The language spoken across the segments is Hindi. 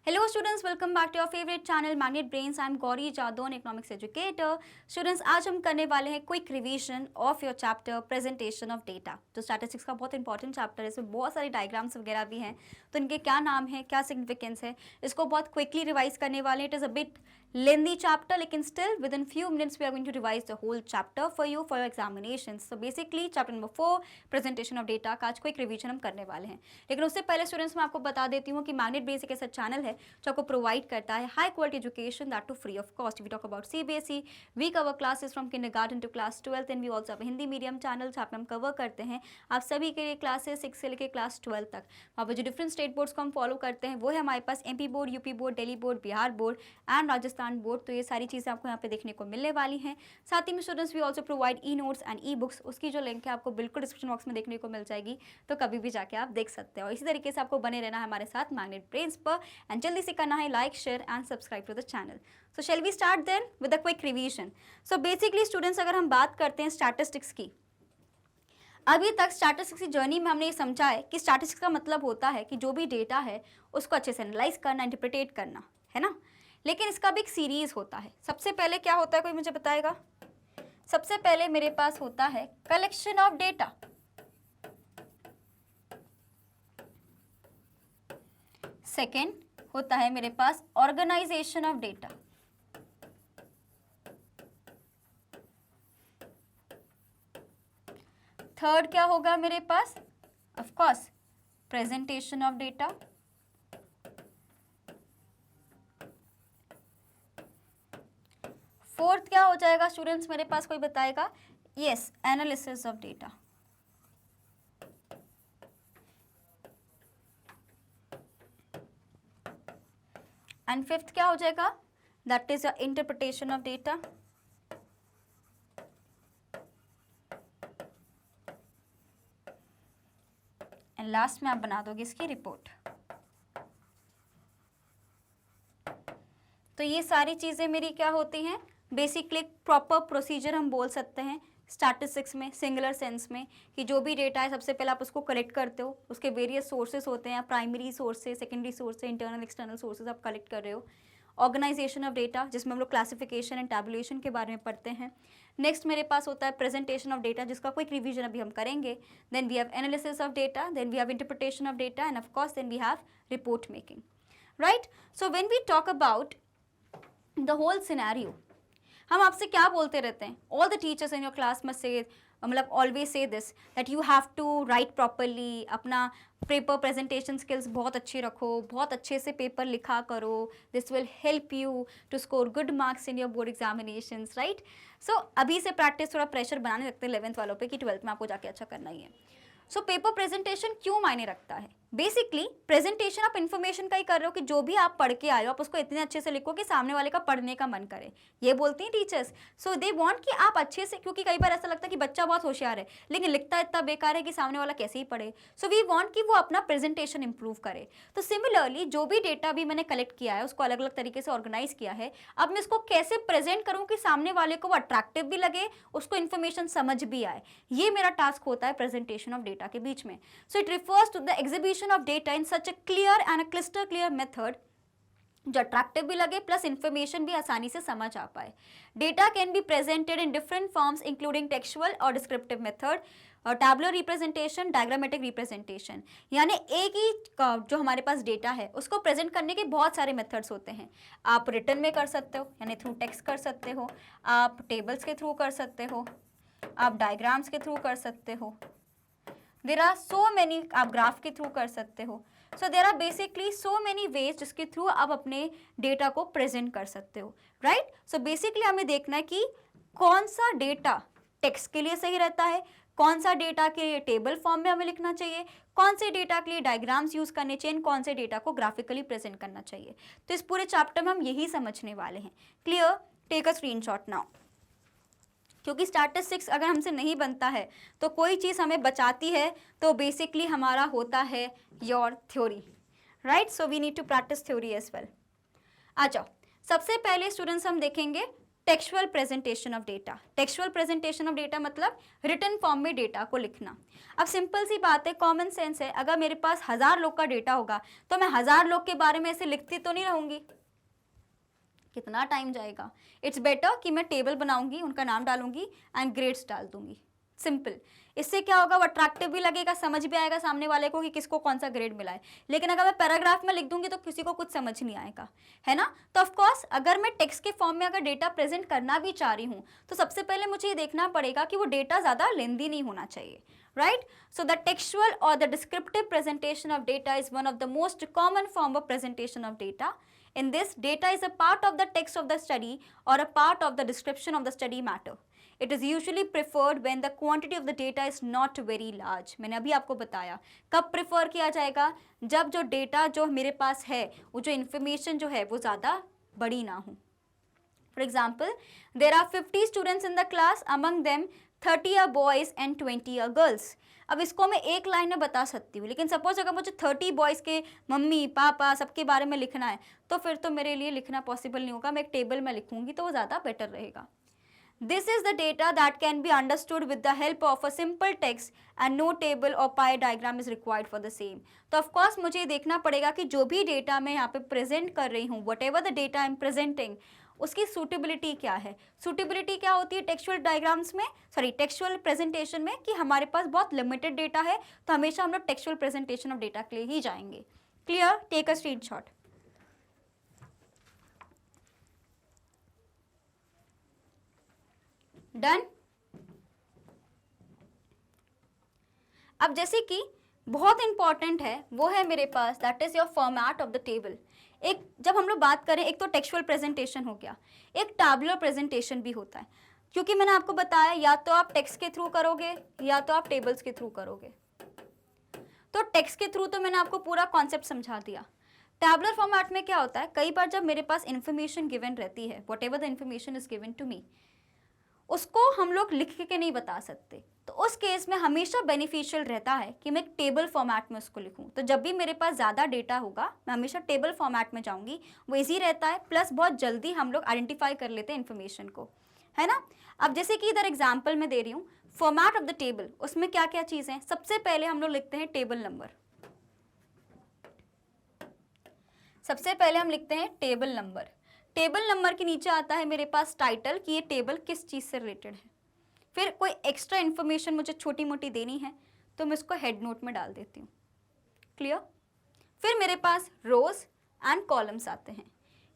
Hello students, welcome back to your favorite channel Magnet Brains. I am Gauri Jadon, economics educator. Students, आज हम करने वाले हैं quick revision of your chapter presentation of data. जो स्टैटिस्टिक्स का बहुत इंपॉर्टेंट चैप्टर है, इसमें बहुत सारे डायग्राम्स वगैरह भी हैं, तो इनके क्या नाम है, क्या सिग्निफिकेंस है, इसको बहुत क्विकली रिवाइज करने वाले हैं। It is a bit lengthy chapter, लेकिन still within few minutes we are going to revise the whole chapter for your examination. So basically chapter number 4 presentation of data का आज क्विक रिवीजन हम करने वाले हैं। लेकिन उससे पहले स्टूडेंट्स मैं आपको बता देती हूँ कि मैग्नेट ब्रेन्स एक ऐसा चैनल है जो आपको प्रोवाइड करता है high quality education that too free of cost. We talk about CBSE, we cover classes from kindergarten to class 12 and we also have Hindi medium channel जहाँ पे हम कवर करते हैं आप सभी के लिए क्लासेस 6 से लेकर क्लास 12 तक। वहाँ पर जो डिफरेंट स्टेट बोर्ड्स को हम फॉलो करते हैं वो है हमारे पास MP board, UP board, Delhi board, Bihar board and Rajasthan board. तो ये सारी चीज़ें आपको यहाँ पे देखने को मिलने वाली हैं। साथ ही में students we also provide e notes and e books, उसकी जो लिंक है आपको बिल्कुल डिस्क्रिप्शन बॉक्स में देखने को मिल जाएगी, तो कभी भी जाके आप देख सकते हो। इसी तरीके से आपको बने रहना है हमारे साथ मैग्नेट ब्रेन्स पर एंड जल्दी से करना है like, share and subscribe to the channel. So shall we start then with a quick revision. So basically students अगर हम बात करते हैं स्टैटिस्टिक्स की, अभी तक स्टैटिस्टिक्स की जर्नी में हमने ये समझा है कि स्टैटिस्टिक्स का मतलब होता है कि जो भी डेटा है उसको अच्छे से एनालाइज करना, इंटरप्रिटेट करना, है ना। लेकिन इसका भी एक सीरीज होता है। सबसे पहले क्या होता है, कोई मुझे बताएगा? सबसे पहले मेरे पास होता है कलेक्शन ऑफ डेटा, सेकेंड होता है मेरे पास ऑर्गेनाइजेशन ऑफ डेटा, थर्ड क्या होगा मेरे पास? Of course presentation of data, fourth क्या हो जाएगा स्टूडेंट्स मेरे पास, कोई बताएगा? Yes, analysis of data, and fifth क्या हो जाएगा? That is the interpretation of data, and last में आप बना दोगे इसकी रिपोर्ट। तो ये सारी चीजें मेरी क्या होती हैं? बेसिकली प्रॉपर प्रोसीजर हम बोल सकते हैं स्टैटिस्टिक्स में, सिंगुलर सेंस में, कि जो भी डेटा है सबसे पहले आप उसको कलेक्ट करते हो, उसके वेरियस सोर्सेस होते हैं, प्राइमरी सोर्स से, सेकेंडरी सोर्स से, इंटरनल एक्सटर्नल सोर्सेज आप कलेक्ट कर रहे हो। ऑर्गेनाइजेशन ऑफ डेटा, जिसमें हम लोग क्लासिफिकेशन एंड टैबुलेशन के बारे में पढ़ते हैं। नेक्स्ट मेरे पास होता है प्रेजेंटेशन ऑफ डेटा, जिसका क्विक रिवीजन अभी हम करेंगे। Then we have analysis of data, then we have interpretation of data and of course then we have report making, right. So when we talk about the whole scenario, हम आपसे क्या बोलते रहते हैं? All the teachers in your class must say, मतलब always say this that you have to write properly, अपना पेपर प्रेजेंटेशन स्किल्स बहुत अच्छे रखो, बहुत अच्छे से पेपर लिखा करो, this will help you to score good marks in your board examinations, right. So अभी से प्रैक्टिस, थोड़ा प्रेशर बनाने लगते हैं 11th वालों पे कि 12th में आपको जाके अच्छा करना ही है। सो पेपर प्रेजेंटेशन क्यों मायने रखता है? बेसिकली प्रेजेंटेशन आप इन्फॉर्मेशन का ही कर रहे हो कि जो भी आप पढ़ के आए हो आप उसको इतने अच्छे से लिखो कि सामने वाले का पढ़ने का मन करे, ये बोलती हैं टीचर्स। सो दे वांट कि आप अच्छे से, क्योंकि कई बार ऐसा लगता है कि बच्चा बहुत होशियार है लेकिन लिखता इतना बेकार है कि सामने वाला कैसे ही पढ़े। सो वी वांट कि वो अपना प्रेजेंटेशन इंप्रूव करे। तो सिमिलरली जो भी डेटा भी मैंने कलेक्ट किया है उसको अलग अलग तरीके से ऑर्गेनाइज किया है, अब मैं इसको कैसे प्रेजेंट करूँ कि सामने वाले को वो अट्रैक्टिव भी लगे, उसको इन्फॉर्मेशन समझ भी आए, ये मेरा टास्क होता है प्रेजेंटेशन ऑफ डेटा के बीच में। So it refers to the exhibition of data in such a clear and a crystal clear method जो अट्रैक्टिव भी लगे प्लस इंफॉर्मेशन भी आसानी से समझ आ पाए। Data can be presented in different forms including textual और डिस्क्रिप्टिव मेथड और टैबुलर रिप्रेजेंटेशन, डायग्रामेटिक रिप्रेजेंटेशन। यानी एक ही जो हमारे पास डेटा है उसको प्रेजेंट करने के बहुत सारे मेथड्स होते हैं। आप रिटन में कर सकते हो, यानी थ्रू टेक्स्ट कर सकते हो, आप टेबल्स के थ्रू कर सकते हो, आप डायग्राम्स के थ्रू कर सकते हो, देर आर सो मैनी, आप ग्राफ के थ्रू कर सकते हो। So there are basically so many ways जिसके थ्रू आप अपने डेटा को प्रेजेंट कर सकते हो, राइट। सो बेसिकली हमें देखना है कि कौन सा डेटा टेक्स्ट के लिए सही रहता है, कौन सा डेटा के लिए टेबल फॉर्म में हमें लिखना चाहिए, कौन से डेटा के लिए डायग्राम्स यूज करने चाहिए, कौन से डेटा को ग्राफिकली प्रेजेंट करना चाहिए। तो इस पूरे चैप्टर में हम यही समझने वाले हैं। Clear? Take a screenshot now, क्योंकि स्टैटिस्टिक्स अगर हमसे नहीं बनता है तो कोई चीज़ हमें बचाती है तो बेसिकली हमारा होता है your theory, right. So we need to practise theory as well. आ जाओ, सबसे पहले स्टूडेंट्स हम देखेंगे textual presentation of data. Textual presentation of data मतलब रिटन फॉर्म में डेटा को लिखना। अब सिंपल सी बात है, कॉमन सेंस है, अगर मेरे पास 1000 लोग का डेटा होगा तो मैं 1000 लोग के बारे में ऐसे लिखती तो नहीं रहूंगी, कितना टाइम जाएगा। इट्स बेटर कि मैं टेबल बनाऊंगी, उनका नाम डालूंगी एंड ग्रेड्स डाल दूंगी, सिंपल। इससे क्या होगा, वो अट्रैक्टिव भी लगेगा, समझ भी आएगा सामने वाले को कि किसको कौन सा ग्रेड मिला है। लेकिन अगर मैं पैराग्राफ में लिख दूंगी तो किसी को कुछ समझ नहीं आएगा, है ना। तो ऑफ कोर्स अगर मैं टेक्स्ट के फॉर्म में अगर डेटा प्रेजेंट करना भी चाह रही हूँ तो सबसे पहले मुझे ये देखना पड़ेगा कि वो डेटा ज़्यादा लेंदी नहीं होना चाहिए, right? So the textual or the descriptive presentation of data is one of the most common form of presentation of data. In this, data is a part of the text of the study or a part of the description of the study matter. It is usually preferred when the quantity of the data is not very large. मैंने अभी आपको बताया कब प्रेफर किया जाएगा, जब जो डेटा जो मेरे पास है, वो जो इन्फॉर्मेशन जो है वो ज़्यादा बड़ी ना हो। For example, there are 50 students in the class, among them 30 are boys and 20 are girls. अब इसको मैं एक लाइन में बता सकती हूँ, लेकिन सपोज अगर मुझे 30 बॉयज़ के मम्मी पापा सबके बारे में लिखना है तो फिर तो मेरे लिए लिखना पॉसिबल नहीं होगा, मैं एक टेबल में लिखूंगी तो वो ज़्यादा बेटर रहेगा। This is the data that can be understood with the help of a simple text and no table or pie diagram is required for the same. तो of course मुझे ये देखना पड़ेगा कि जो भी डेटा मैं यहाँ पे प्रेजेंट कर रही हूँ, whatever the data I am presenting, उसकी सूटेबिलिटी क्या है। सूटेबिलिटी क्या होती है टेक्सचुअल डायग्राम्स में, सॉरी टेक्सचुअल प्रेजेंटेशन में, कि हमारे पास बहुत लिमिटेड डेटा है तो हमेशा हम लोग टेक्सचुअल प्रेजेंटेशन ऑफ डेटा के लिए ही जाएंगे। Clear? Take a screenshot. Done. अब जैसे कि बहुत इंपॉर्टेंट है वो है मेरे पास, that is your format of the table. एक जब हम लोग बात करें, एक तो टेक्सचुअल प्रेजेंटेशन हो गया, एक टैबुलर प्रेजेंटेशन भी होता है, क्योंकि मैंने आपको बताया या तो आप टेक्स्ट के थ्रू करोगे या तो आप टेबल्स के थ्रू करोगे। तो टेक्स्ट के थ्रू तो मैंने आपको पूरा कॉन्सेप्ट समझा दिया। टैबुलर फॉर्मेट में क्या होता है, कई बार जब मेरे पास इन्फॉर्मेशन गिवन रहती है, whatever the information is given to me, उसको हम लोग लिख के नहीं बता सकते, तो उस केस में हमेशा बेनिफिशियल रहता है कि मैं टेबल फॉर्मेट में उसको लिखूं। तो जब भी मेरे पास ज़्यादा डेटा होगा मैं हमेशा टेबल फॉर्मेट में जाऊंगी, वो इजी रहता है, प्लस बहुत जल्दी हम लोग आइडेंटिफाई कर लेते हैं इन्फॉर्मेशन को, है ना। अब जैसे कि इधर एग्जाम्पल में दे रही हूँ, फॉर्मेट ऑफ द टेबल, उसमें क्या क्या चीज़ें हैं। सबसे पहले हम लोग लिखते हैं टेबल नंबर, सबसे पहले हम लिखते हैं टेबल नंबर। टेबल नंबर के नीचे आता है मेरे पास टाइटल, कि ये टेबल किस चीज़ से रिलेटेड है। फिर कोई एक्स्ट्रा इन्फॉर्मेशन मुझे छोटी मोटी देनी है तो मैं इसको हेड नोट में डाल देती हूँ। क्लियर? फिर मेरे पास रोज एंड कॉलम्स आते हैं।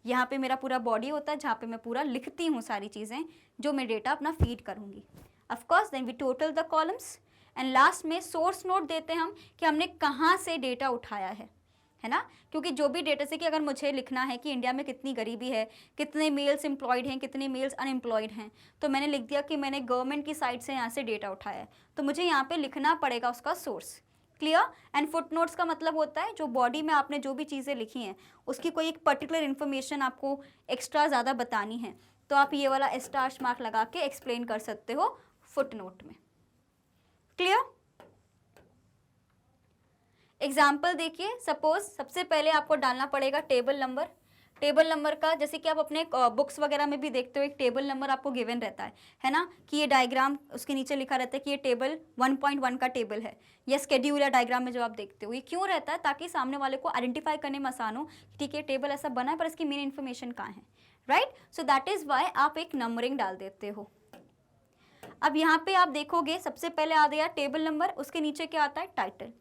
यहाँ पे मेरा पूरा बॉडी होता है जहाँ पे मैं पूरा लिखती हूँ सारी चीज़ें जो मैं डेटा अपना फीड करूँगी। Of course then we total the columns and last में सोर्स नोट देते हैं हम कि हमने कहाँ से डेटा उठाया है ना। क्योंकि जो भी डेटा से कि अगर मुझे लिखना है कि इंडिया में कितनी गरीबी है, कितने मेल्स एम्प्लॉयड हैं, कितने मेल्स अनएम्प्लॉयड हैं, तो मैंने लिख दिया कि मैंने गवर्नमेंट की साइट से यहाँ से डेटा उठाया है, तो मुझे यहाँ पे लिखना पड़ेगा उसका सोर्स। क्लियर? एंड फुटनोट्स का मतलब होता है जो बॉडी में आपने जो भी चीज़ें लिखी हैं उसकी कोई एक पर्टिकुलर इन्फॉर्मेशन आपको एक्स्ट्रा ज़्यादा बतानी है तो आप ये वाला स्टार मार्क लगा के एक्सप्लेन कर सकते हो फुटनोट में। क्लियर? एग्जाम्पल देखिए, सपोज सबसे पहले आपको डालना पड़ेगा टेबल नंबर। टेबल नंबर का जैसे कि आप अपने बुक्स वगैरह में भी देखते हो एक टेबल नंबर आपको गिवन रहता है ना, कि ये डायग्राम उसके नीचे लिखा रहता है कि ये टेबल 1.1 का टेबल है, या स्केड्यूल या डायग्राम में जो आप देखते हो। ये क्यों रहता है? ताकि सामने वाले को आइडेंटिफाई करने में आसान हो, ठीक है टेबल ऐसा बना है पर इसकी मेन इन्फॉर्मेशन कहाँ है, right. So that is why आप एक नंबरिंग डाल देते हो। अब यहाँ पे आप देखोगे सबसे पहले आ गया टेबल नंबर, उसके नीचे क्या आता है? टाइटल।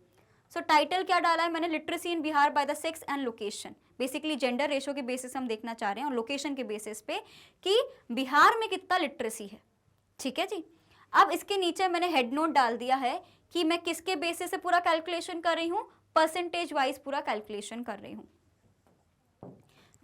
सो टाइटल क्या डाला है मैंने? Literacy in Bihar by the sex and location. Basically gender ratio के बेसिस हम देखना चाह रहे हैं और लोकेशन के बेसिस पे कि बिहार में कितना लिटरेसी है। ठीक है जी। अब इसके नीचे मैंने हेड नोट डाल दिया है कि मैं किसके बेसिस से पूरा कैलकुलेशन कर रही हूँ, परसेंटेज वाइज पूरा कैलकुलेशन कर रही हूँ।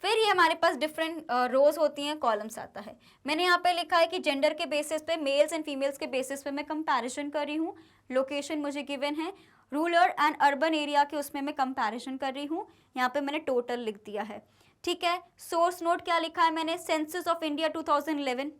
फिर ये हमारे पास डिफरेंट रोज होती हैं, कॉलम्स आता है। मैंने यहाँ पे लिखा है कि जेंडर के बेसिस पे, मेल्स एंड फीमेल्स के बेसिस पे मैं कंपैरिजन कर रही हूँ। लोकेशन मुझे गिवन है, रूरल एंड अर्बन एरिया के उसमें मैं कंपैरिजन कर रही हूँ। यहाँ पे मैंने टोटल लिख दिया है। ठीक है। सोर्स नोट क्या लिखा है मैंने? सेंसस ऑफ इंडिया 2011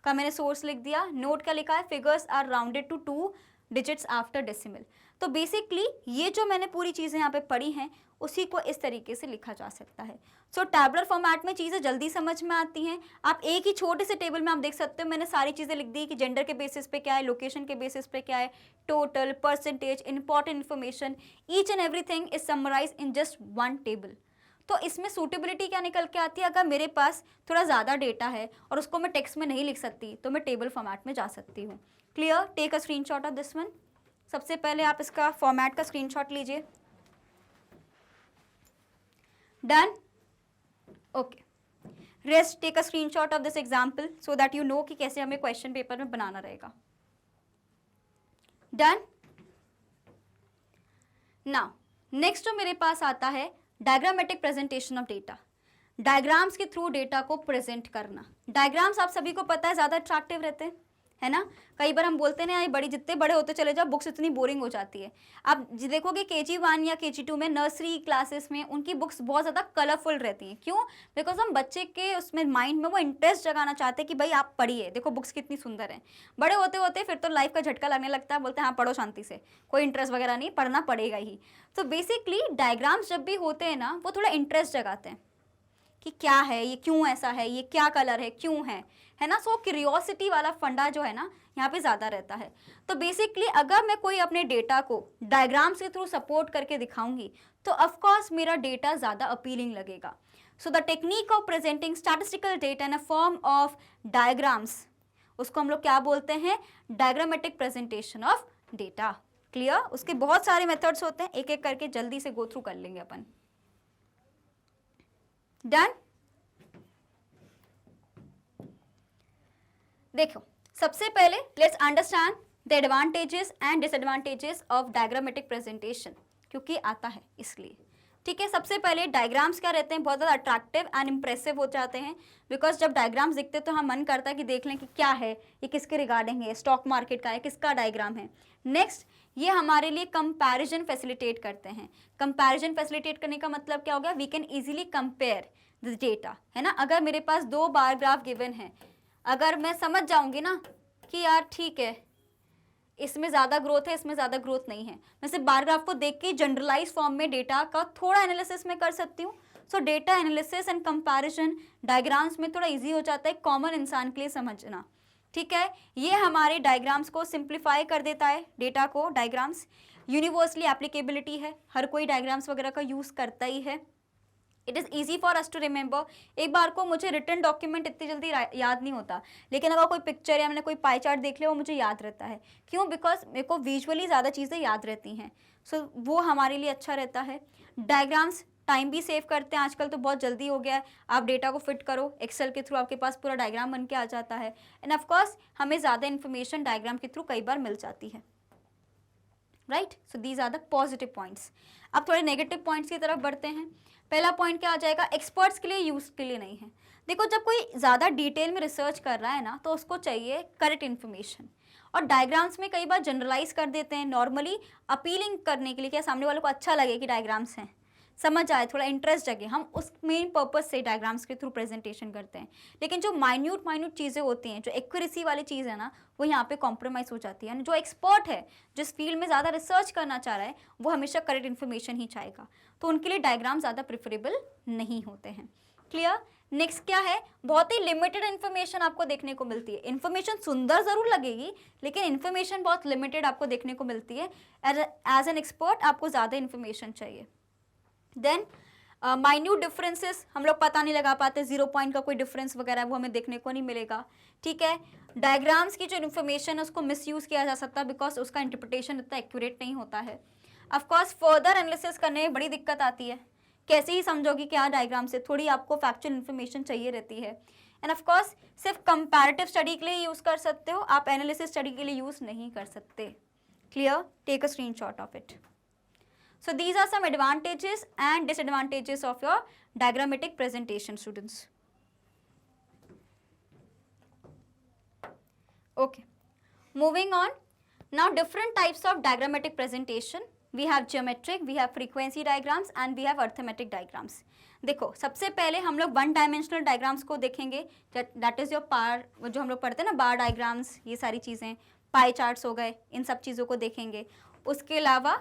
का मैंने सोर्स लिख दिया। नोट क्या लिखा है? Figures are rounded to 2 digits after decimal. तो बेसिकली ये जो मैंने पूरी चीज़ें यहाँ पे पढ़ी हैं उसी को इस तरीके से लिखा जा सकता है। सो टैबुलर फॉर्मेट में चीज़ें जल्दी समझ में आती हैं। आप एक ही छोटे से टेबल में आप देख सकते हो, मैंने सारी चीज़ें लिख दी कि जेंडर के बेसिस पे क्या है, लोकेशन के बेसिस पे क्या है, total, percentage, important information, each and everything is summarise in just one table. तो इसमें सूटेबिलिटी क्या निकल के आती है, अगर मेरे पास थोड़ा ज़्यादा डेटा है और उसको मैं टेक्स्ट में नहीं लिख सकती तो मैं टेबल फॉर्मेट में जा सकती हूँ। Clear? Take a screenshot of this one. सबसे पहले आप इसका फॉर्मेट का स्क्रीनशॉट लीजिए। Done? Okay. Rest take a screenshot of this example so that you know कि कैसे हमें क्वेश्चन पेपर में बनाना रहेगा। डन? नाउ नेक्स्ट जो मेरे पास आता है diagrammatic presentation of data. Diagrams के थ्रू डेटा को प्रेजेंट करना। डायग्राम्स आप सभी को पता है ज़्यादा अट्रैक्टिव रहते हैं, है ना। कई बार हम बोलते हैं ना, बड़ी जितने बड़े होते चले जाओ बुक्स इतनी बोरिंग हो जाती है। आप देखोगे KG1 या KG2 में, नर्सरी क्लासेस में उनकी बुक्स बहुत ज़्यादा कलरफुल रहती हैं। क्यों? बिकॉज हम बच्चे के उसमें माइंड में वो इंटरेस्ट जगाना चाहते हैं कि भाई आप पढ़िए, देखो बुक्स कितनी सुंदर हैं। बड़े होते होते फिर तो लाइफ का झटका लगने लगता है, बोलते हैं हाँ पढ़ो शांति से, कोई इंटरेस्ट वगैरह नहीं, पढ़ना पड़ेगा ही। तो बेसिकली डायग्राम्स जब भी होते हैं ना, वो थोड़ा इंटरेस्ट जगाते हैं कि क्या है ये, क्यों ऐसा है, ये क्या कलर है, क्यों है ना। सो क्यूरियोसिटी वाला फंडा जो है ना यहाँ पे ज़्यादा रहता है। तो बेसिकली अगर मैं कोई अपने डेटा को डायग्राम्स के थ्रू सपोर्ट करके दिखाऊंगी तो ऑफकोर्स मेरा डेटा ज़्यादा अपीलिंग लगेगा। So the technique of presenting statistical data in a form of diagrams, उसको हम लोग क्या बोलते हैं, diagrammatic presentation of data. Clear? उसके बहुत सारे मेथड्स होते हैं, एक एक करके जल्दी से गो थ्रू कर लेंगे अपन। डन? देखो सबसे पहले let's understand the advantages and disadvantages of diagrammatic presentation, क्योंकि आता है इसलिए। ठीक है, सबसे पहले डायग्राम्स क्या रहते हैं, बहुत ज़्यादा अट्रैक्टिव एंड इंप्रेसिव हो जाते हैं। बिकॉज जब डायग्राम्स दिखते हैं तो हम मन करता है कि देख लें कि क्या है ये, किसके रिगार्डिंग है, स्टॉक मार्केट का है, किसका डायग्राम है। नेक्स्ट, ये हमारे लिए कंपैरिजन फैसिलिटेट करते हैं। कंपैरिजन फैसिलिटेट करने का मतलब क्या हो गया, we can easily compare this data, है ना। अगर मेरे पास 2 बार ग्राफ गिवन है, अगर मैं समझ जाऊंगी ना कि यार ठीक है इसमें ज़्यादा ग्रोथ है, इसमें ज़्यादा ग्रोथ नहीं है, मैं सिर्फ बार ग्राफ को देख के जनरलाइज फॉर्म में डेटा का थोड़ा एनालिसिस में कर सकती हूँ। सो data analysis and comparison diagrams में थोड़ा इजी हो जाता है कॉमन इंसान के लिए समझना। ठीक है, ये हमारे डायग्राम्स को सिंप्लीफाई कर देता है, डेटा को। डायग्राम्स यूनिवर्सली एप्लीकेबिलिटी है, हर कोई डायग्राम्स वगैरह का यूज़ करता ही है। It is easy for us to remember. एक बार को मुझे रिटन डॉक्यूमेंट इतनी जल्दी याद नहीं होता, लेकिन अगर कोई पिक्चर या मैंने कोई पाई चार्ट देख लिया वो मुझे याद रहता है। क्यों? बिकॉज मेरे को विजुअली ज़्यादा चीज़ें याद रहती हैं। सो वो हमारे लिए अच्छा रहता है। डायग्राम्स टाइम भी सेव करते हैं, आजकल तो बहुत जल्दी हो गया है, आप डेटा को फिट करो एक्सेल के थ्रू, आपके पास पूरा डायग्राम बन के आ जाता है। एंड ऑफकोर्स हमें ज़्यादा इन्फॉर्मेशन डायग्राम के थ्रू कई बार मिल जाती है। Right? So these are the positive points. अब थोड़े नेगेटिव पॉइंट्स की तरफ बढ़ते हैं। पहला पॉइंट क्या आ जाएगा, एक्सपर्ट्स के लिए, यूज़ के लिए नहीं है। देखो जब कोई ज़्यादा डिटेल में रिसर्च कर रहा है ना तो उसको चाहिए करेक्ट इन्फॉर्मेशन, और डायग्राम्स में कई बार जनरलाइज कर देते हैं नॉर्मली अपीलिंग करने के लिए, क्या सामने वालों को अच्छा लगे कि डायग्राम्स हैं, समझ आए, थोड़ा इंटरेस्ट जगे, हम उस मेन पर्पज से डायग्राम्स के थ्रू प्रेजेंटेशन करते हैं। लेकिन जो माइन्यूट चीज़ें होती हैं, जो एक्यूरेसी वाली चीज़ है ना, वो यहाँ पे कॉम्प्रोमाइज़ हो जाती है। जो एक्सपर्ट है, जिस फील्ड में ज़्यादा रिसर्च करना चाह रहा है, वो हमेशा करेक्ट इन्फॉर्मेशन ही चाहेगा, तो उनके लिए डायग्राम ज़्यादा प्रिफरेबल नहीं होते हैं। क्लियर? नेक्स्ट क्या है, बहुत ही लिमिटेड इन्फॉर्मेशन आपको देखने को मिलती है। इन्फॉर्मेशन सुंदर ज़रूर लगेगी, लेकिन इन्फॉर्मेशन बहुत लिमिटेड आपको देखने को मिलती है। एज एन एक्सपर्ट आपको ज़्यादा इन्फॉर्मेशन चाहिए। देन माइन्यूट डिफरेंसेस हम लोग पता नहीं लगा पाते, 0 पॉइंट का कोई डिफरेंस वगैरह वो हमें देखने को नहीं मिलेगा। ठीक है, डायग्राम्स की जो इन्फॉर्मेशन है उसको मिसयूज़ किया जा सकता है, बिकॉज उसका इंटरप्रिटेशन इतना एक्यूरेट नहीं होता है। ऑफकोर्स फर्दर एनालिसिस करने में बड़ी दिक्कत आती है, कैसे ही समझोगी क्या डायग्राम से, थोड़ी आपको फैक्चुअल इन्फॉर्मेशन चाहिए रहती है। एंड ऑफकोर्स सिर्फ कंपैरेटिव स्टडी के लिए यूज़ कर सकते हो, आप एनालिसिस स्टडी के लिए यूज़ नहीं कर सकते। Clear? Take a screenshot of it. So these are some advantages and disadvantages of your diagrammatic presentation, students. Okay, moving on. Now different types of diagrammatic presentation. We have geometric, we have frequency diagrams and we have arithmetic diagrams. देखो सबसे पहले हम लोग 1 डायमेंशनल डायग्राम्स को देखेंगे, दैट इज़ योर पार, जो हम लोग पढ़ते हैं ना, बार डायग्राम्स, ये सारी चीज़ें, पाई चार्ट्स हो गए, इन सब चीज़ों को देखेंगे। उसके अलावा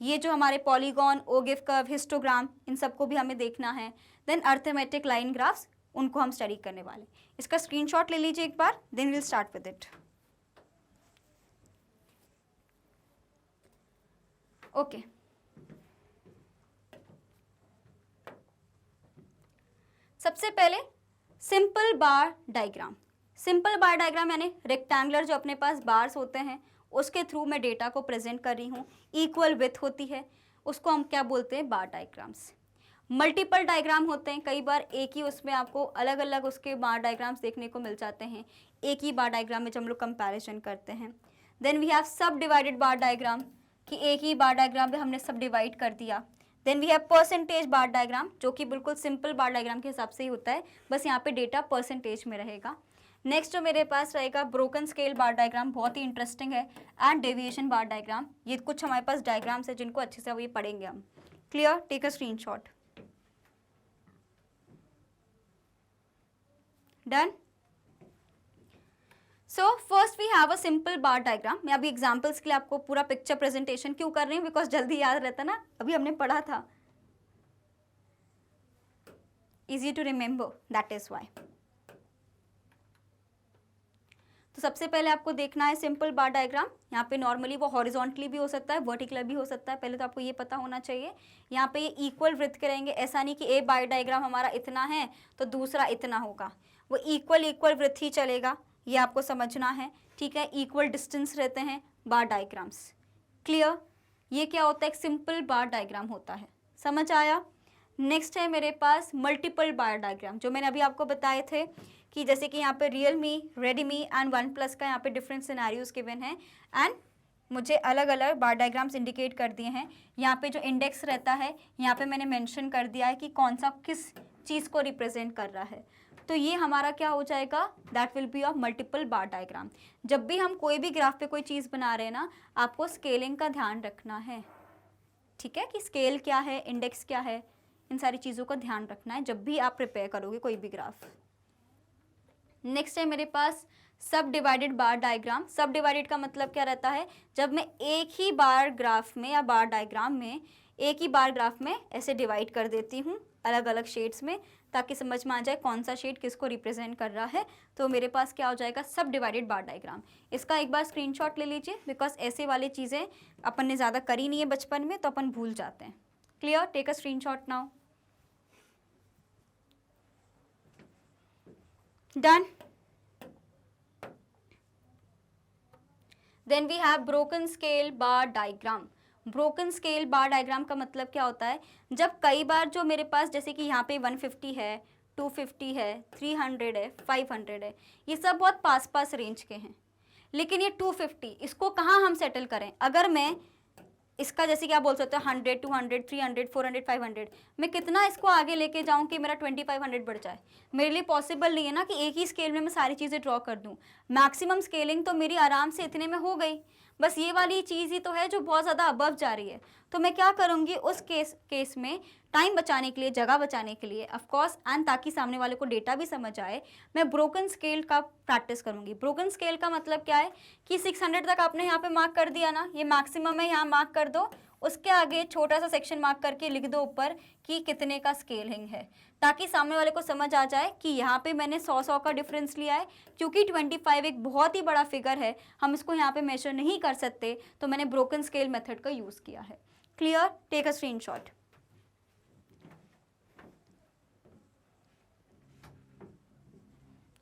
ये जो हमारे पॉलीगॉन, ओगिव कर्व, हिस्टोग्राम, इन सबको भी हमें देखना है। देन अर्थमेटिक लाइन ग्राफ्स, उनको हम स्टडी करने वाले। इसका स्क्रीनशॉट ले लीजिए एक बार, then will start with it. Okay, सबसे पहले simple bar diagram. Simple bar diagram यानी रेक्टेंगुलर जो अपने पास बार्स होते हैं उसके थ्रू मैं डेटा को प्रेजेंट कर रही हूँ, इक्वल विथ होती है, उसको हम क्या बोलते हैं, बार डायग्राम्स। मल्टीपल डायग्राम होते हैं, कई बार एक ही उसमें आपको अलग अलग उसके बार डायग्राम्स देखने को मिल जाते हैं एक ही बार डायग्राम में जब हम लोग कंपैरिजन करते हैं। देन वी हैव सब डिवाइडेड बार डायग्राम, कि एक ही बार डायग्राम में हमने सब डिवाइड कर दिया। Then we have percentage bar diagram, जो कि बिल्कुल सिंपल बार डायग्राम के हिसाब से ही होता है, बस यहाँ पे डेटा परसेंटेज में रहेगा। नेक्स्ट जो मेरे पास रहेगा ब्रोकन स्केल बार डायग्राम, बहुत ही इंटरेस्टिंग है, एंड डेविएशन बार डायग्राम। ये कुछ हमारे पास डायग्राम्स है जिनको अच्छे से अभी पढ़ेंगे हम। Clear, take a screenshot. Done. So first we have a simple bar diagram. मैं अभी एग्जांपल्स के लिए आपको पूरा पिक्चर प्रेजेंटेशन क्यों कर रही हूँ, बिकॉज जल्दी याद रहता ना, अभी हमने पढ़ा था, easy to remember, that is why. तो सबसे पहले आपको देखना है सिंपल बार डायग्राम। यहाँ पे नॉर्मली वो हॉरिजॉन्टली भी हो सकता है, वर्टिकल भी हो सकता है, पहले तो आपको ये पता होना चाहिए। यहाँ पे ये इक्वल वृत्त करेंगे, ऐसा नहीं कि ए बार डायग्राम हमारा इतना है तो दूसरा इतना होगा, वो इक्वल वृत्त ही चलेगा, ये आपको समझना है, ठीक है। इक्वल डिस्टेंस रहते हैं बार डायग्राम्स। क्लियर, ये क्या होता है, एक सिंपल बार डायग्राम होता है, समझ आया। नेक्स्ट है मेरे पास मल्टीपल बार डायग्राम, जो मैंने अभी आपको बताए थे कि जैसे कि यहाँ पे Realme, Redmi and one plus का यहाँ पे डिफरेंट सिनेरियोज गिवन है, एंड मुझे अलग अलग बार डायग्राम्स इंडिकेट कर दिए हैं। यहाँ पे जो इंडेक्स रहता है यहाँ पे मैंने मेंशन कर दिया है कि कौन सा किस चीज़ को रिप्रेजेंट कर रहा है। तो ये हमारा क्या हो जाएगा, that will be of multiple bar diagram. जब भी हम कोई भी ग्राफ पे कोई चीज़ बना रहे हैं ना, आपको स्केलिंग का ध्यान रखना है, ठीक है, कि स्केल क्या है, इंडेक्स क्या है, इन सारी चीज़ों का ध्यान रखना है जब भी आप प्रिपेयर करोगे कोई भी ग्राफ। नेक्स्ट है मेरे पास सब डिवाइडेड बार डायग्राम। सब डिवाइडेड का मतलब क्या रहता है, जब मैं एक ही बार ग्राफ में या बार डायग्राम में एक ही बार ग्राफ में ऐसे डिवाइड कर देती हूँ अलग अलग शेड्स में, ताकि समझ में आ जाए कौन सा शेड किसको रिप्रेजेंट कर रहा है। तो मेरे पास क्या हो जाएगा, सब डिवाइडेड बार डायग्राम। इसका एक बार स्क्रीनशॉट ले लीजिए, बिकॉज ऐसे वाली चीज़ें अपन ने ज़्यादा करी नहीं है बचपन में, तो अपन भूल जाते हैं। Clear, take a screenshot now. Done. Then we have broken scale bar diagram. Broken scale bar diagram का मतलब क्या होता है, जब कई बार जो मेरे पास जैसे कि यहाँ पे 150 है, 250 है, 300 है, 500 है, ये सब बहुत पास पास रेंज के हैं, लेकिन ये 250 इसको कहाँ हम सेटल करें। अगर मैं इसका जैसे कि आप बोल सकते हो 100, 200, 300, 400, 500, मैं कितना इसको आगे लेके जाऊं कि मेरा 2500 बढ़ जाए, मेरे लिए पॉसिबल नहीं है ना कि एक ही स्केल में मैं सारी चीज़ें ड्रॉ कर दूं। मैक्सिमम स्केलिंग तो मेरी आराम से इतने में हो गई, बस ये वाली चीज़ ही तो है जो बहुत ज़्यादा अबव जा रही है। तो मैं क्या करूँगी उस केस में, टाइम बचाने के लिए, जगह बचाने के लिए ऑफ कोर्स, एंड ताकि सामने वाले को डेटा भी समझ आए, मैं ब्रोकन स्केल का प्रैक्टिस करूँगी। ब्रोकन स्केल का मतलब क्या है कि 600 तक आपने यहाँ पे मार्क कर दिया ना, ये मैक्सिमम है, यहाँ मार्क कर दो, उसके आगे छोटा सा सेक्शन मार्क करके लिख दो ऊपर कि कितने का स्केलिंग है, ताकि सामने वाले को समझ आ जाए कि यहाँ पे मैंने 100 का डिफरेंस लिया है। क्योंकि 25 एक बहुत ही बड़ा फिगर है, हम इसको यहाँ पे मेजर नहीं कर सकते, तो मैंने ब्रोकन स्केल मेथड का यूज़ किया है। Clear, take a screenshot.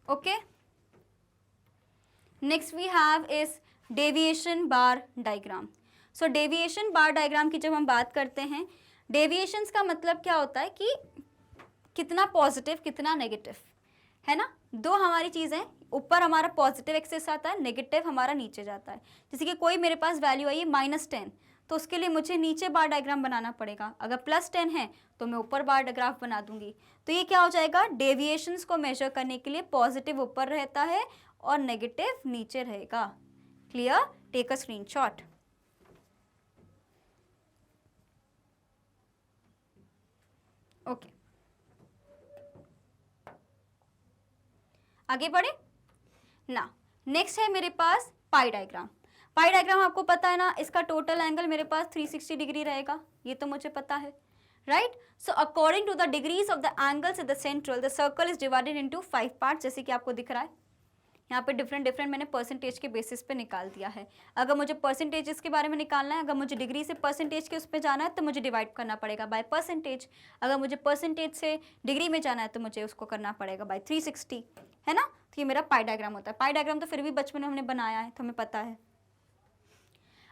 Okay, next we have is deviation bar diagram. So deviation bar diagram की जब हम बात करते हैं, डेविएशंस का मतलब क्या होता है कि कितना पॉजिटिव कितना नेगेटिव, है ना। दो हमारी चीज़ें, ऊपर हमारा पॉजिटिव एक्सेस आता है, नेगेटिव हमारा नीचे जाता है। जैसे कि कोई मेरे पास वैल्यू आई है -10, तो उसके लिए मुझे नीचे बार डायग्राम बनाना पड़ेगा। अगर +10 है तो मैं ऊपर बार ग्राफ बना दूंगी। तो ये क्या हो जाएगा, डेविएशंस को मेजर करने के लिए पॉजिटिव ऊपर रहता है और नेगेटिव नीचे रहेगा। Clear, take a screenshot. Okay, आगे बढ़े ना। नेक्स्ट है मेरे पास पाई डायग्राम। पाई डायग्राम आपको पता है ना, इसका टोटल एंगल मेरे पास 360 डिग्री रहेगा, ये तो मुझे पता है, right. So according to the degrees of the angles at the central the circle is divided into 5 parts, जैसे कि आपको दिख रहा है यहाँ पे डिफरेंट डिफरेंट मैंने परसेंटेज के बेसिस पे निकाल दिया है। अगर मुझे परसेंटेजेस के बारे में निकालना है, अगर मुझे डिग्री से परसेंटेज के उस पर जाना है तो मुझे डिवाइड करना पड़ेगा बाय परसेंटेज, अगर मुझे परसेंटेज से डिग्री में जाना है तो मुझे उसको करना पड़ेगा बाय 360, है ना। तो ये मेरा पाई डायग्राम होता है। पाई डायग्राम तो फिर भी बचपन में हमने बनाया है तो हमें पता है।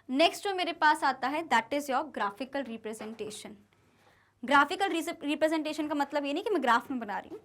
नेक्स्ट जो मेरे पास आता है that is your graphical representation. Graphical representation का मतलब ये नहीं कि मैं ग्राफ में बना रही हूँ,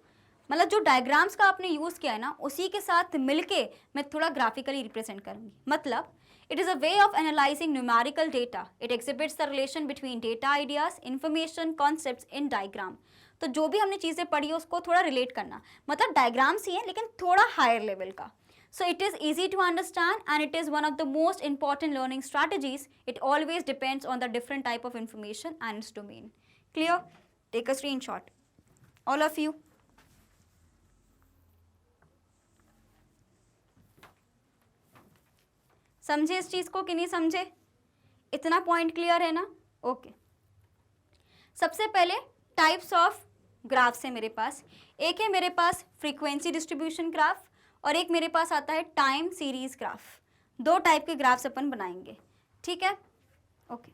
मतलब जो डायग्राम्स का आपने यूज़ किया है ना उसी के साथ मिलके मैं थोड़ा ग्राफिकली रिप्रेजेंट करूँगी। मतलब it is a way of analysing numerical data, it exhibits the relation between data ideas information concepts in diagram. तो जो भी हमने चीज़ें पढ़ी है उसको थोड़ा रिलेट करना, मतलब डायग्राम्स ही हैं लेकिन थोड़ा हायर लेवल का। So it is easy to understand and it is one of the most important learning strategies. It always depends on the different type of information and its domain. Clear? Take a screenshot. All of you. समझे इस चीज़ को कि नहीं समझे? इतना पॉइंट क्लियर है ना? ओके। सबसे पहले टाइप्स ऑफ ग्राफ्स है मेरे पास। एक है मेरे पास फ्रीक्वेंसी डिस्ट्रीब्यूशन ग्राफ और एक मेरे पास आता है टाइम सीरीज ग्राफ। दो टाइप के ग्राफ्स अपन बनाएंगे, ठीक है? ओके।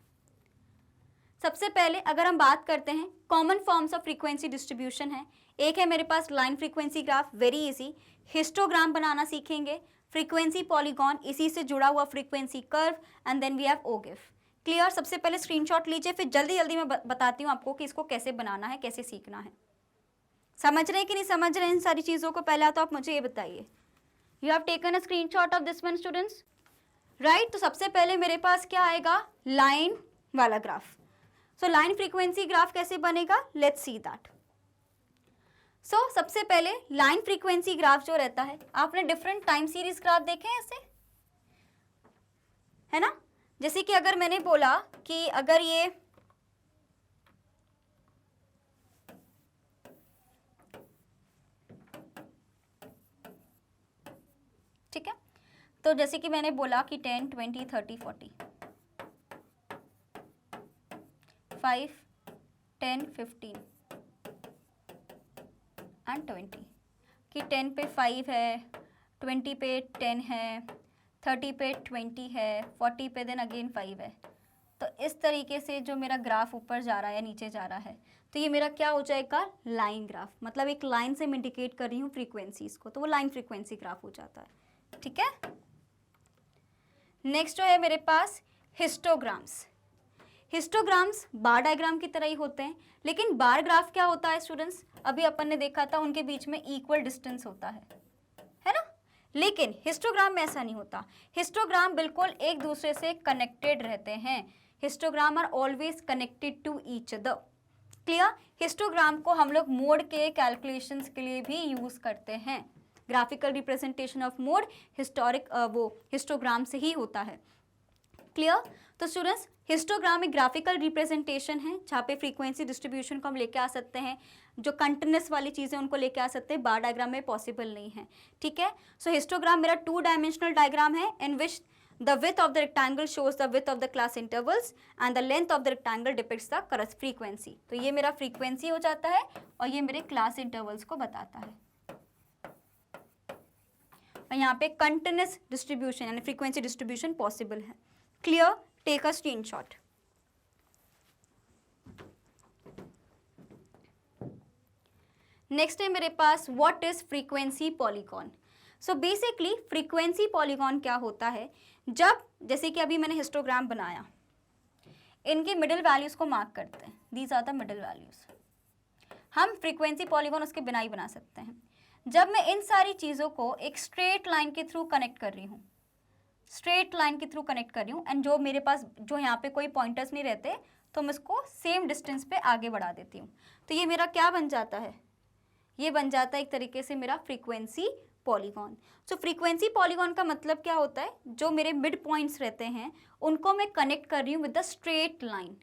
सबसे पहले अगर हम बात करते हैं common forms of frequency distribution है, एक है मेरे पास line frequency graph, very easy. Histogram बनाना सीखेंगे, फ्रीक्वेंसी पॉलीगॉन, इसी से जुड़ा हुआ frequency curve, and then we have ogive. Clear? सबसे पहले स्क्रीनशॉट लीजिए, फिर जल्दी जल्दी मैं बताती हूँ आपको कि इसको कैसे बनाना है, कैसे सीखना है। समझ रहे हैं कि नहीं समझ रहे हैं इन सारी चीज़ों को? पहले तो आप मुझे ये बताइए। You have taken a screenshot of this one students, right? तो सबसे पहले मेरे पास क्या आएगा? लाइन वाला graph. So line frequency graph कैसे बनेगा? Let's see that. सो सबसे पहले लाइन फ्रीक्वेंसी ग्राफ जो रहता है, आपने डिफरेंट टाइम सीरीज ग्राफ देखे हैं ऐसे, है ना? जैसे कि अगर मैंने बोला कि अगर ये ठीक है, तो जैसे कि मैंने बोला कि 10, 20, 30, 40, 5, 10, 15 एंड 20, कि 10 पे 5 है, 20 पे 10 है, 30 पे 20 है, 40 पे देन अगेन 5 है। तो इस तरीके से जो मेरा ग्राफ ऊपर जा रहा है या नीचे जा रहा है, तो ये मेरा क्या हो जाएगा? Line graph. मतलब एक लाइन से मैं इंडिकेट कर रही हूँ फ्रीक्वेंसीज को, तो वो लाइन फ्रीक्वेंसी ग्राफ हो जाता है, ठीक है? नेक्स्ट जो है मेरे पास हिस्टोग्राम्स। हिस्टोग्राम्स बार डायग्राम की तरह ही होते हैं, लेकिन बार ग्राफ क्या होता है स्टूडेंट्स? अभी अपन ने देखा था उनके बीच में इक्वल डिस्टेंस होता है ना? लेकिन हिस्टोग्राम में ऐसा नहीं होता। हिस्टोग्राम बिल्कुल एक दूसरे से कनेक्टेड रहते हैं। Histogram are always connected to each other. Clear? Histogram को हम लोग मोड के कैलकुलेशंस के लिए भी यूज करते हैं। ग्राफिकल रिप्रेजेंटेशन ऑफ मोड वो हिस्टोग्राम से ही होता है। क्लियर? तो स्टूडेंट्स हिस्टोग्राम एक ग्राफिकल रिप्रेजेंटेशन है जहाँ पे फ्रीक्वेंसी डिस्ट्रीब्यूशन को हम लेके आ सकते हैं, जो कंटिन्यूस वाली चीज़ें उनको लेके आ सकते हैं, बार डायग्राम में पॉसिबल नहीं है, ठीक है? सो हिस्टोग्राम मेरा 2 डायमेंशनल डायग्राम है इन विच the width of the rectangle shows the width of the class intervals and the length of the rectangle depicts the correct frequency। तो ये मेरा फ्रीक्वेंसी हो जाता है और ये मेरे क्लास इंटरवल्स को बताता है। और यहाँ पे कंटिन्यूस डिस्ट्रीब्यूशन यानी फ्रीक्वेंसी डिस्ट्रीब्यूशन पॉसिबल है। Clear? Take a screenshot. Next है मेरे पास what is frequency polygon. So basically frequency polygon क्या होता है? जब जैसे कि अभी मैंने हिस्टोग्राम बनाया, इनके मिडिल वैल्यूज को मार्क करते हैं, these are the middle values. हम फ्रीक्वेंसी पॉलीगॉन उसके बिना ही बना सकते हैं। जब मैं इन सारी चीज़ों को एक स्ट्रेट लाइन के थ्रू कनेक्ट कर रही हूँ, स्ट्रेट लाइन के थ्रू कनेक्ट कर रही हूँ, एंड जो मेरे पास जो यहाँ पे कोई पॉइंटर्स नहीं रहते तो मैं इसको सेम डिस्टेंस पे आगे बढ़ा देती हूँ, तो ये मेरा क्या बन जाता है? ये बन जाता है एक तरीके से मेरा फ्रीक्वेंसी पॉलीगॉन। सो फ्रीक्वेंसी पॉलीगॉन का मतलब क्या होता है? जो मेरे मिड पॉइंट्स रहते हैं उनको मैं कनेक्ट कर रही हूँ विद द स्ट्रेट लाइन,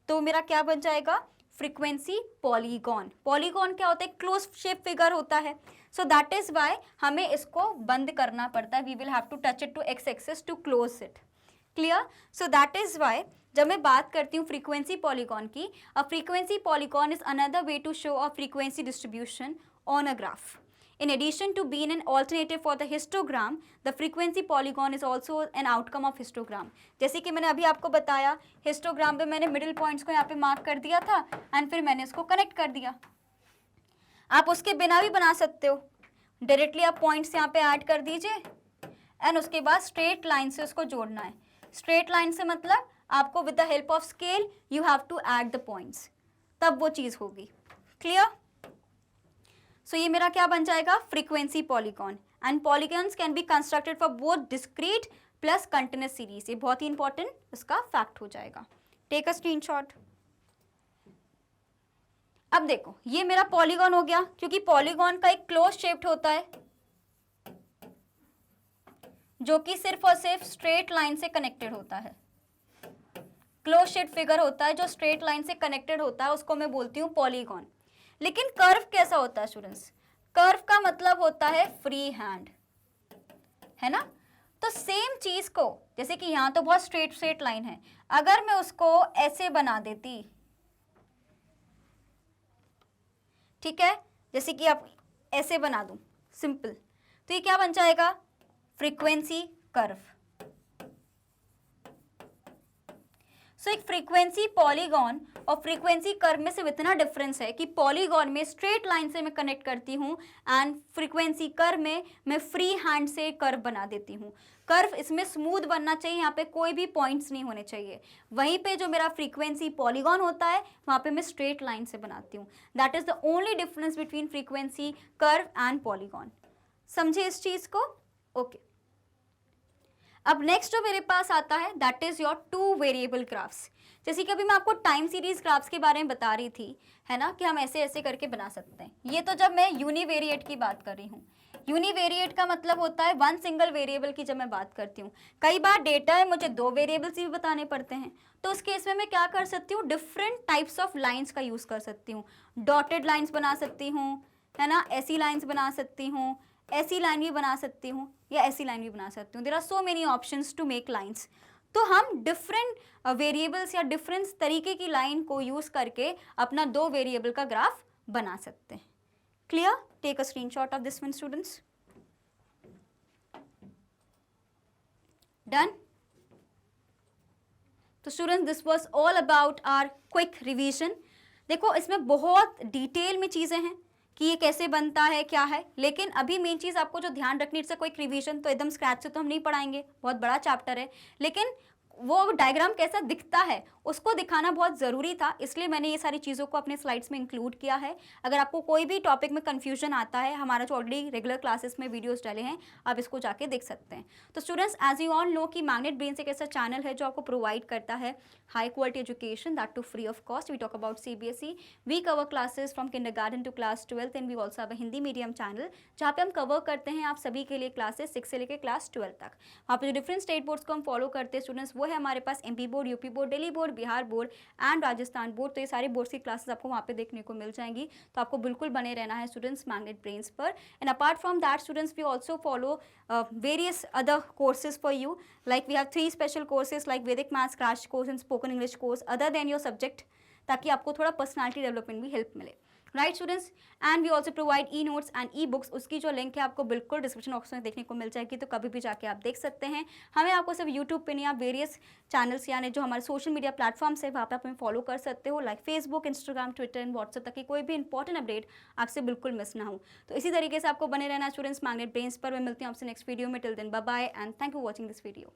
तो मेरा क्या बन जाएगा? Frequency polygon. पॉलीगॉन क्या होता है? क्लोज शेप फिगर होता है। सो दैट इज वाई हमें इसको बंद करना पड़ता है। We will have to touch it to X axis to close it. Clear? So that is why जब मैं बात करती हूँ फ्रीक्वेंसी पॉलीगॉन की, a frequency polygon is another way to show a frequency distribution on a graph. In addition to being an alternative for the histogram, the frequency polygon is also an outcome of histogram. जैसे कि मैंने अभी आपको बताया, हिस्टोग्राम पे मैंने मिडिल पॉइंट्स को यहाँ पे मार्क कर दिया था एंड फिर मैंने इसको कनेक्ट कर दिया. आप उसके बिना भी बना सकते हो, डायरेक्टली आप पॉइंट्स यहाँ पे ऐड कर दीजिए एंड उसके बाद स्ट्रेट लाइन से उसको जोड़ना है. स्ट्रेट लाइन से मतलब आपको with the help of scale you have to add the points, तब वो चीज़ होगी. क्लियर? सो ये मेरा क्या बन जाएगा? Frequency polygon. And polygons can be constructed for both discrete plus continuous series. ये बहुत ही इंपॉर्टेंट इसका फैक्ट हो जाएगा. Take a screenshot. अब देखो ये मेरा पॉलीगॉन हो गया, क्योंकि पॉलीगॉन का एक क्लोज शेप्ड होता है जो कि सिर्फ और सिर्फ स्ट्रेट लाइन से कनेक्टेड होता है. क्लोज शेप्ड फिगर होता है जो स्ट्रेट लाइन से कनेक्टेड होता है, उसको मैं बोलती हूँ पॉलीगॉन. लेकिन कर्व कैसा होता है स्टूडेंट्स? कर्व का मतलब होता है फ्री हैंड, है ना? तो सेम चीज को, जैसे कि यहां तो बहुत स्ट्रेट लाइन है, अगर मैं उसको ऐसे बना देती, ठीक है, जैसे कि आप ऐसे बना दूं सिंपल, तो ये क्या बन जाएगा? Frequency curve. सो एक फ्रीक्वेंसी पॉलीगॉन और फ्रीक्वेंसी कर्व में सिर्फ इतना डिफरेंस है कि पॉलीगॉन में स्ट्रेट लाइन से मैं कनेक्ट करती हूँ एंड फ्रीक्वेंसी कर्व में मैं फ्री हैंड से कर्व बना देती हूँ. कर्व इसमें स्मूथ बनना चाहिए, यहाँ पे कोई भी पॉइंट्स नहीं होने चाहिए. वहीं पे जो मेरा फ्रीक्वेंसी पॉलीगॉन होता है वहाँ पे मैं स्ट्रेट लाइन से बनाती हूँ. That is the only difference between frequency curve and polygon. समझे इस चीज को? ओके. अब नेक्स्ट जो मेरे पास आता है that is your two variable graphs. जैसे कि अभी मैं आपको टाइम सीरीज ग्राफ्स के बारे में बता रही थी, है ना, कि हम ऐसे ऐसे करके बना सकते हैं. ये तो जब मैं यूनिवेरिएट की बात कर रही हूँ. यूनिवेरिएट का मतलब होता है वन सिंगल वेरिएबल की जब मैं बात करती हूँ. कई बार डेटा है मुझे दो वेरिएबल्स भी बताने पड़ते हैं, तो उस केस में मैं क्या कर सकती हूँ? डिफरेंट टाइप्स ऑफ लाइन्स का यूज कर सकती हूँ. डॉटेड लाइन्स बना सकती हूँ, है ना, ऐसी लाइन्स बना सकती हूँ, ऐसी लाइन भी बना सकती हूँ, या ऐसी लाइन भी बना सकती हूँ. There are so many options to make lines. तो हम डिफरेंट वेरिएबल्स या डिफरेंट तरीके की लाइन को यूज करके अपना दो वेरिएबल का ग्राफ बना सकते हैं. Clear? Take a screenshot of this one students. Done? तो students this was all about our quick revision. देखो इसमें बहुत डिटेल में चीजें हैं कि ये कैसे बनता है, क्या है, लेकिन अभी मेन चीज़ आपको जो ध्यान रखनी है, कोई रिवीजन तो एकदम स्क्रैच से तो हम नहीं पढ़ाएंगे, बहुत बड़ा चैप्टर है, लेकिन वो डायग्राम कैसा दिखता है उसको दिखाना बहुत ज़रूरी था, इसलिए मैंने ये सारी चीज़ों को अपने स्लाइड्स में इंक्लूड किया है. अगर आपको कोई भी टॉपिक में कन्फ्यूजन आता है, हमारा जो ऑलरेडी रेगुलर क्लासेस में वीडियोस डाले हैं, आप इसको जाके देख सकते हैं. तो students, as you all know कि मैग्नेट ब्रेन्स एक ऐसा चैनल है जो आपको प्रोवाइड करता है high quality education, that too free of cost. We talk about CBSE. We cover classes from kindergarten to class 12th and we also have a Hindi medium channel जहाँ पे हम कवर करते हैं आप सभी के लिए क्लासेस 6 से लेकर क्लास 12 तक. वहाँ पे जो डिफरेंट स्टेट बोर्ड्स को हम फॉलो करते हैं स्टूडेंट्स, वो है हमारे पास MP board, UP board, Delhi board, Bihar board and Rajasthan board. तो ये सारे बोर्ड्स की क्लासेस आपको वहाँ पे देखने को मिल जाएंगी, तो आपको बिल्कुल बने रहना है स्टूडेंट्स मैग्नेट ब्रेन्स पर. And apart from that students we also follow various other courses for you, like we have 3 special courses like Vedic Maths crash course and spoken English course other than your subject, ताकि आपको थोड़ा पर्सनालिटी डेवलपमेंट भी हेल्प मिले. Right students, and we also provide e notes and e books. उसकी जो लिंक है आपको बिल्कुल डिस्क्रिप्शन बॉक्स में देखने को मिल जाएगी, तो कभी भी जाके आप देख सकते हैं. हमें आपको सिर्फ यूट्यूब पे नहीं, आप वेरियस चैनल्स यानी जो हमारे सोशल मीडिया प्लेटफॉर्म्स है वहाँ पे आप हमें फॉलो कर सकते हो, like Facebook, Instagram, Twitter and WhatsApp, ताकि कोई भी इंपॉर्टेंट अपडेट आपसे बिल्कुल मिस ना हो. तो इसी तरीके से आपको बने रहना स्टूडेंट्स मैग्नेट ब्रेन्स पर. मैं मिलती हूँ आपसे नेक्स्ट वीडियो में. Till then bye bye and thank you watching this video.